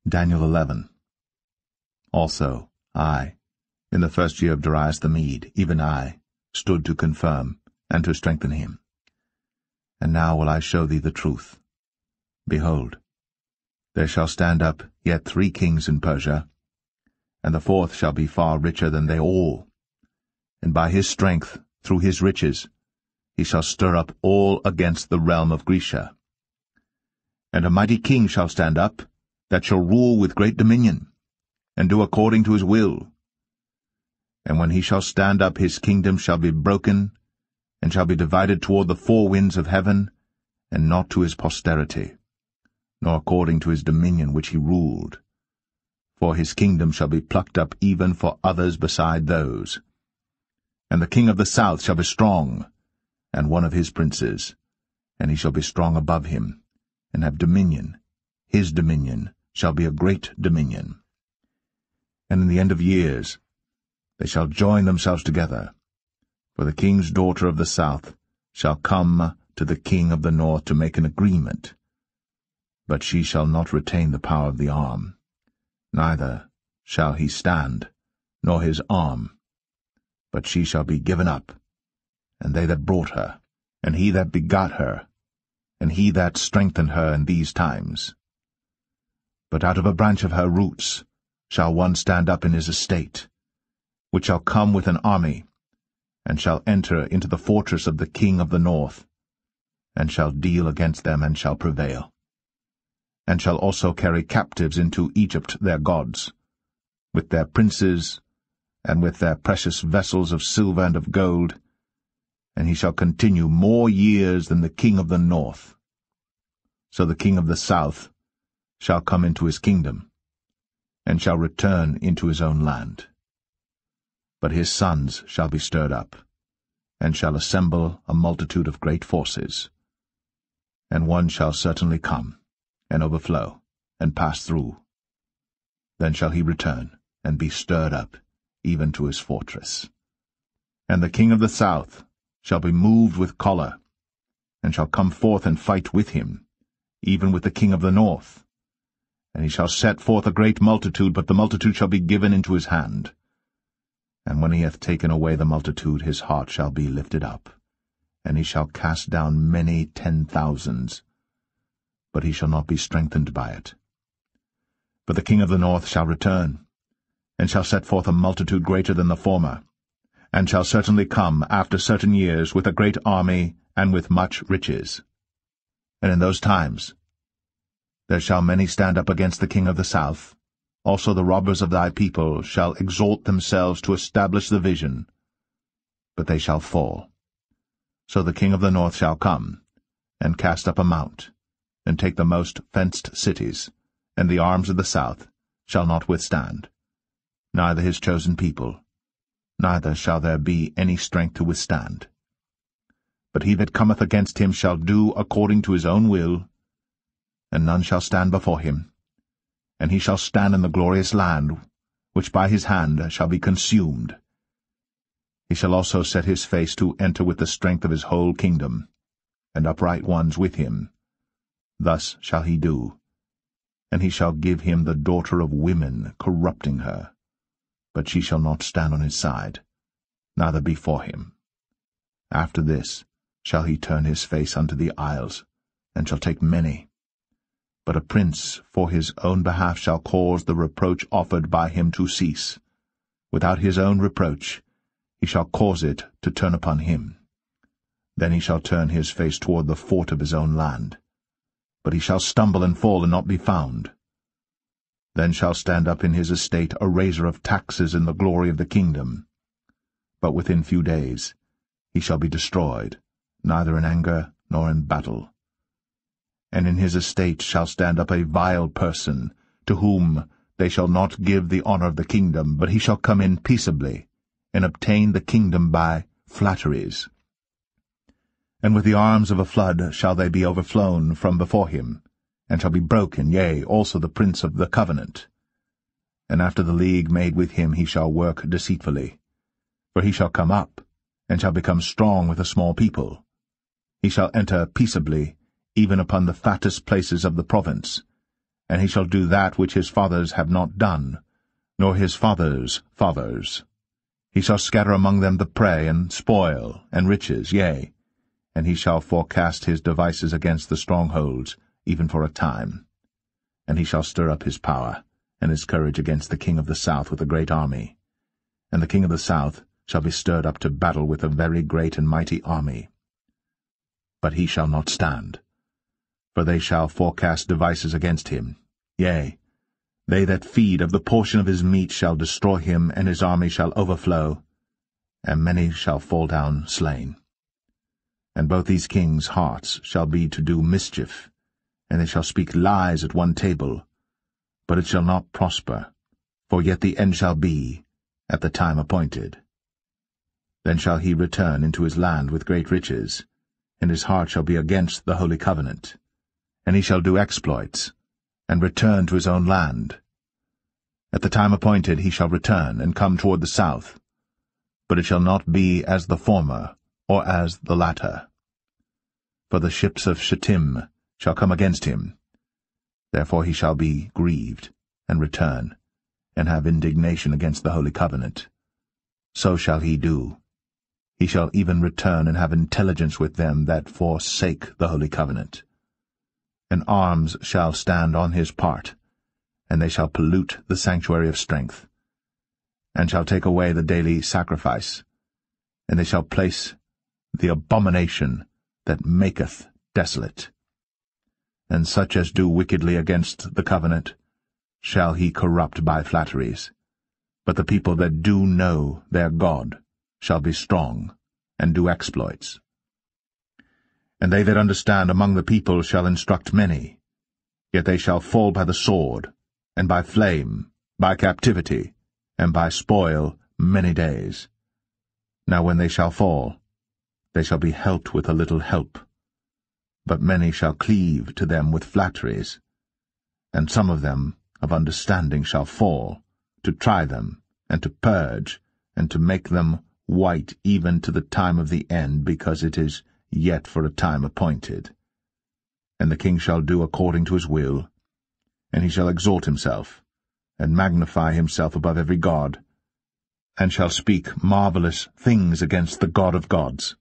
Daniel 11. Also, I, in the first year of Darius the Mede, even I, stood to confirm and to strengthen him. And now will I show thee the truth. Behold, there shall stand up yet 3 kings in Persia, and the 4th shall be far richer than they all. And by his strength, through his riches, he shall stir up all against the realm of Grecia. And a mighty king shall stand up, that shall rule with great dominion, and do according to his will. And when he shall stand up, his kingdom shall be broken, and shall be divided toward the 4 winds of heaven, and not to his posterity, nor according to his dominion which he ruled. For his kingdom shall be plucked up even for others beside those. And the king of the south shall be strong, and one of his princes, and he shall be strong above him, and have dominion. His dominion shall be a great dominion. And in the end of years they shall join themselves together, for the king's daughter of the south shall come to the king of the north to make an agreement. But she shall not retain the power of the arm, neither shall he stand, nor his arm, but she shall be given up, and they that brought her, and he that begot her, and he that strengthened her in these times. But out of a branch of her roots shall one stand up in his estate, which shall come with an army, and shall enter into the fortress of the king of the north, and shall deal against them, and shall prevail, and shall also carry captives into Egypt their gods, with their princes, and with their precious vessels of silver and of gold, and he shall continue more years than the king of the north. So the king of the south shall come into his kingdom, and shall return into his own land. But his sons shall be stirred up, and shall assemble a multitude of great forces. And one shall certainly come, and overflow, and pass through. Then shall he return, and be stirred up, even to his fortress. And the king of the south shall be moved with choler, and shall come forth and fight with him, even with the king of the north. And he shall set forth a great multitude, but the multitude shall be given into his hand. And when he hath taken away the multitude, his heart shall be lifted up, and he shall cast down many 10,000s, but he shall not be strengthened by it. But the king of the north shall return, and shall set forth a multitude greater than the former, and shall certainly come after certain years with a great army and with much riches. And in those times there shall many stand up against the king of the south. Also the robbers of thy people shall exalt themselves to establish the vision, but they shall fall. So the king of the north shall come, and cast up a mount, and take the most fenced cities, and the arms of the south shall not withstand, neither his chosen people, neither shall there be any strength to withstand. But he that cometh against him shall do according to his own will, and none shall stand before him. And he shall stand in the glorious land, which by his hand shall be consumed. He shall also set his face to enter with the strength of his whole kingdom, and upright ones with him. Thus shall he do. And he shall give him the daughter of women, corrupting her. But she shall not stand on his side, neither before him. After this shall he turn his face unto the isles, and shall take many. But a prince for his own behalf shall cause the reproach offered by him to cease. Without his own reproach he shall cause it to turn upon him. Then he shall turn his face toward the fort of his own land. But he shall stumble and fall and not be found. Then shall stand up in his estate a raiser of taxes in the glory of the kingdom. But within few days he shall be destroyed, neither in anger nor in battle. And in his estate shall stand up a vile person, to whom they shall not give the honor of the kingdom, but he shall come in peaceably, and obtain the kingdom by flatteries. And with the arms of a flood shall they be overflown from before him, and shall be broken, yea, also the prince of the covenant. And after the league made with him he shall work deceitfully. For he shall come up, and shall become strong with a small people. He shall enter peaceably, even upon the fattest places of the province, and he shall do that which his fathers have not done, nor his fathers' fathers. He shall scatter among them the prey, and spoil, and riches, yea, and he shall forecast his devices against the strongholds, even for a time. And he shall stir up his power, and his courage against the king of the south with a great army. And the king of the south shall be stirred up to battle with a very great and mighty army. But he shall not stand, for they shall forecast devices against him. Yea, they that feed of the portion of his meat shall destroy him, and his army shall overflow, and many shall fall down slain. And both these kings' hearts shall be to do mischief, and they shall speak lies at one table, but it shall not prosper, for yet the end shall be at the time appointed. Then shall he return into his land with great riches, and his heart shall be against the holy covenant. And he shall do exploits, and return to his own land. At the time appointed he shall return, and come toward the south, but it shall not be as the former, or as the latter. For the ships of Shittim shall come against him. Therefore he shall be grieved, and return, and have indignation against the holy covenant. So shall he do. He shall even return and have intelligence with them that forsake the holy covenant. And arms shall stand on his part, and they shall pollute the sanctuary of strength, and shall take away the daily sacrifice, and they shall place the abomination that maketh desolate. And such as do wickedly against the covenant shall he corrupt by flatteries. But the people that do know their God shall be strong, and do exploits. And they that understand among the people shall instruct many, yet they shall fall by the sword, and by flame, by captivity, and by spoil many days. Now when they shall fall, they shall be helped with a little help. But many shall cleave to them with flatteries, and some of them of understanding shall fall, to try them, and to purge, and to make them white even to the time of the end, because it is yet for a time appointed. And the king shall do according to his will, and he shall exalt himself, and magnify himself above every god, and shall speak marvelous things against the God of gods,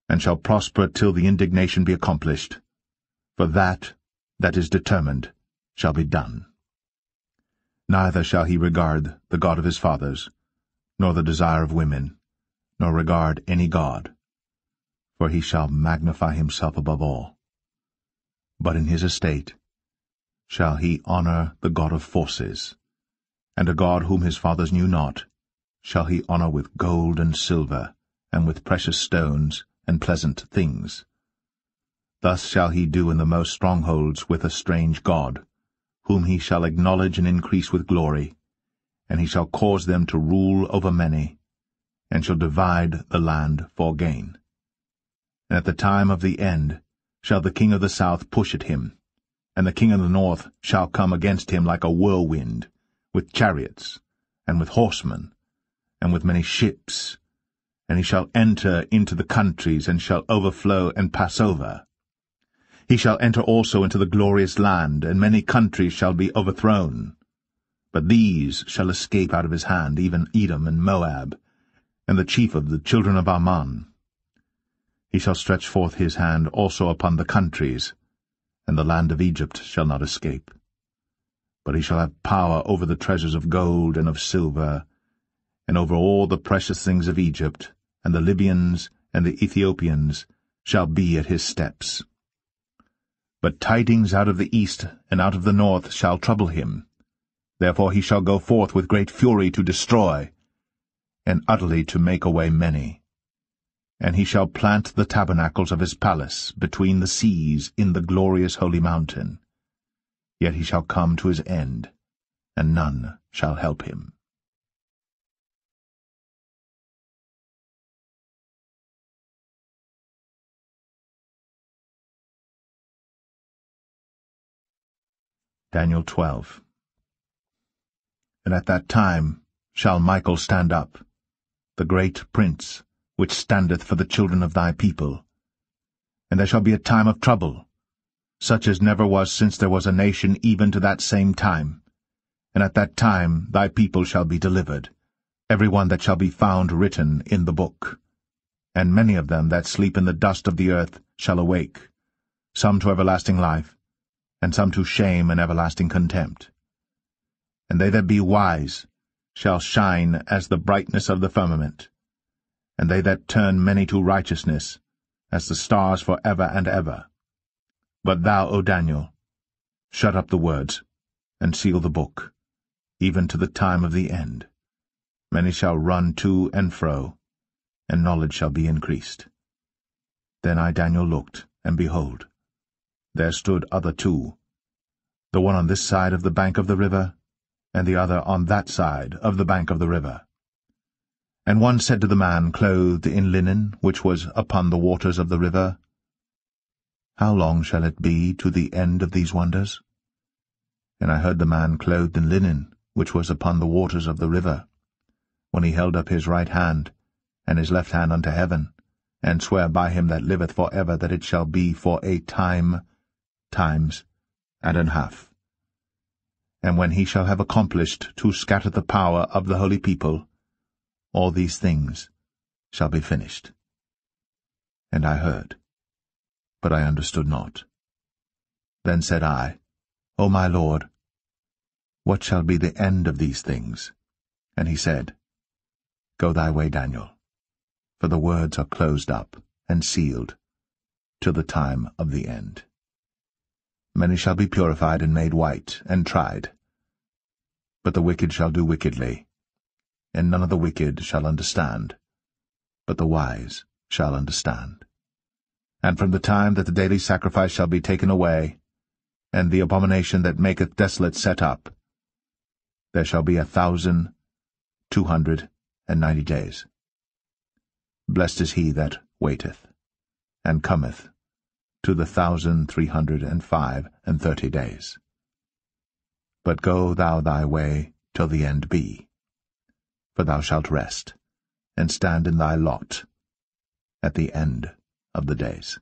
and shall prosper till the indignation be accomplished, for that is determined shall be done. Neither shall he regard the God of his fathers, nor the desire of women, nor regard any god, for he shall magnify himself above all. But in his estate shall he honor the God of forces, and a God whom his fathers knew not shall he honor with gold and silver, and with precious stones and pleasant things. Thus shall he do in the most strongholds with a strange God, whom he shall acknowledge and increase with glory, and he shall cause them to rule over many, and shall divide the land for gain. And at the time of the end shall the king of the south push at him, and the king of the north shall come against him like a whirlwind, with chariots, and with horsemen, and with many ships, and he shall enter into the countries, and shall overflow and pass over. He shall enter also into the glorious land, and many countries shall be overthrown. But these shall escape out of his hand, even Edom and Moab, and the chief of the children of Ammon. He shall stretch forth his hand also upon the countries, and the land of Egypt shall not escape. But he shall have power over the treasures of gold and of silver, and over all the precious things of Egypt, and the Libyans and the Ethiopians shall be at his steps. But tidings out of the east and out of the north shall trouble him. Therefore he shall go forth with great fury to destroy, and utterly to make away many. And he shall plant the tabernacles of his palace between the seas in the glorious holy mountain. Yet he shall come to his end, and none shall help him. Daniel 12. And at that time shall Michael stand up, the great prince, which standeth for the children of thy people. And there shall be a time of trouble, such as never was since there was a nation even to that same time. And at that time thy people shall be delivered, every one that shall be found written in the book. And many of them that sleep in the dust of the earth shall awake, some to everlasting life, and some to shame and everlasting contempt. And they that be wise shall shine as the brightness of the firmament, and they that turn many to righteousness as the stars for ever and ever. But thou, O Daniel, shut up the words, and seal the book, even to the time of the end. Many shall run to and fro, and knowledge shall be increased. Then I, Daniel, looked, and behold, there stood other two, the one on this side of the bank of the river, and the other on that side of the bank of the river. And one said to the man clothed in linen, which was upon the waters of the river, How long shall it be to the end of these wonders? And I heard the man clothed in linen, which was upon the waters of the river, when he held up his right hand, and his left hand unto heaven, and swear by him that liveth for ever that it shall be for a time, times, and an half. And when he shall have accomplished to scatter the power of the holy people, all these things shall be finished. And I heard, but I understood not. Then said I, O my Lord, what shall be the end of these things? And he said, Go thy way, Daniel, for the words are closed up and sealed till the time of the end. Many shall be purified and made white and tried, but the wicked shall do wickedly, and none of the wicked shall understand, but the wise shall understand. And from the time that the daily sacrifice shall be taken away, and the abomination that maketh desolate set up, there shall be 1,290 days. Blessed is he that waiteth, and cometh to the 1,335 days. But go thou thy way till the end be, for thou shalt rest, and stand in thy lot at the end of the days.